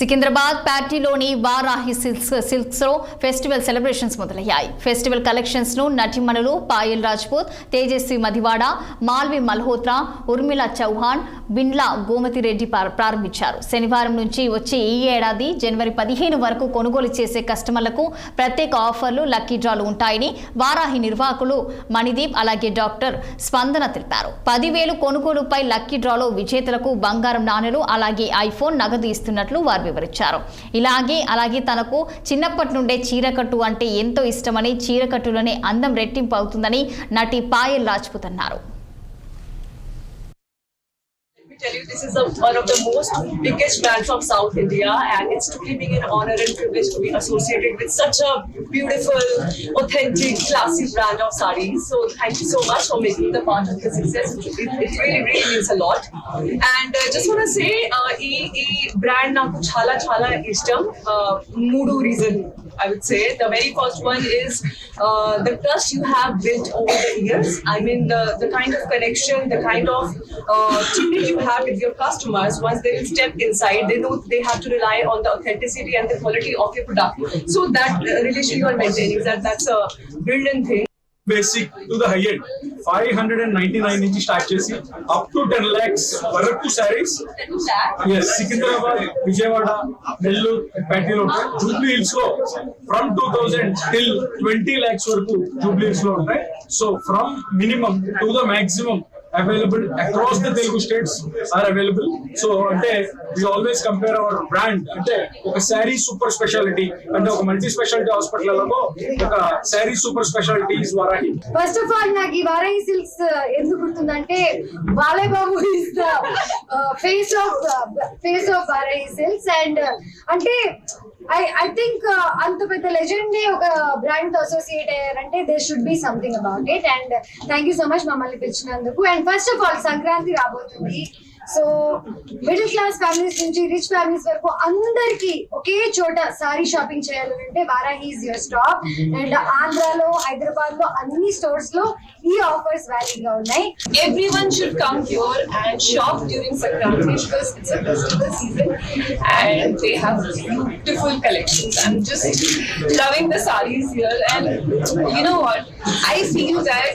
Secunderabad ప్యాటీలోని Varahi silks లో festival celebrations మొదలయ్యాయి. Festival collections ను నటిమణులు పాయల్ రాజ్పూత్, తేజస్వి మధివాడ, మాల్వి మల్హోత్రా, ఉర్మిళ చౌహాన్, బిండ్లా గోమతి రెడ్డి ప్రారంభించారు. శనివారం నుంచి వచ్చే ఈ ఏడాది జనవరి 15 వరకు కొనుగోలు చేసే కస్టమర్లకు ప్రత్యేక ఆఫర్లు, లక్కీ డ్రాలు ఉంటాయని వారాహి నిర్వాహకులు మణిదీప్ అలాగే డాక్టర్ స్పందన తెలిపారు. 10,000 కొనుగోలుపై లక్కీ డ్రాలో విజేతలకు బంగారం నాణెలు అలాగే ఐఫోన్ నగదు ఇస్తున్నట్లు వారు వివరించారు. అలాగే తనకు చిన్నప్పటి నుండే చీరకట్టు అంటే ఎంతో ఇష్టమని, చీరకట్టులోనే అందం రెట్టింపు అవుతుందని నటి పాయల్ రాజ్పూత్ అన్నారు. Tell you, this is one of the most biggest brands from South India, and it's truly being an honor and privilege to be associated with such a beautiful, authentic, classy brand of sarees. So thank you so much for making the part of the success. It really means a lot. And just want to say, ee brand naku chala ishtam. Moodu reason, I would say. The very first one is the trust you have built over the years. I mean, the kind of connection, the kind of treatment you have with your customers. Once they will step inside, they know they have to rely on the authenticity and the quality of your product. So that relation you are maintaining, that's a brilliant thing. Basic to the high end, 599 నుంచి start చేసి up to 10 lakhs వరకు సారీస్. సికింద్రాబాద్, విజయవాడ, నెల్లూరు, ప్యాటీలో ఉంటాయి. Jubilee hills లో from 2000 till 20 lakhs వరకు Jubilee hills లో ఉంటాయి. So from minimum to the maximum available across the Telugu states are available. So ante we always compare our brand ante oka saree super specialty ante oka multi specialty hospital lago oka saree super specialty is Varahi. First of all nagi Varahi silks endu gurtundante Balay Babu is the face of Varahi silks, and ante I think anta pedda legend oka brand tho associate ayyarante there should be something about it. And thank you so much mammalni pilichinanduku. And first of all, Sankranti rabotundi. So middle class families నుంచి rich families వరకు అందరికి ఒకే చోట sorry shopping చేయాలంటే Varahi is your stop. And ఆంధ్రాలో, హైదరాబాద్ లో అన్ని stores లో ఈ ఆఫర్స్ వ్యాలిడ్ గా ఉన్నాయి. Everyone should come here and shop during Sankranti because it's a festival season and they have beautiful collections. I'm just loving the sarees here, and you know what? I feel that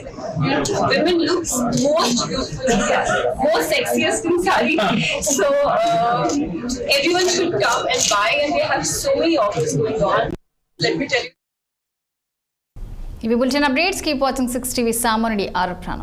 women looks most beautiful in saree, most sexiest in saree. So everyone should come and buy, and they have so many offers going on. Let me tell you. ఇవి bulletin updates. Keep watching 6 TV. సామాన్యుడి ఆరోపణం.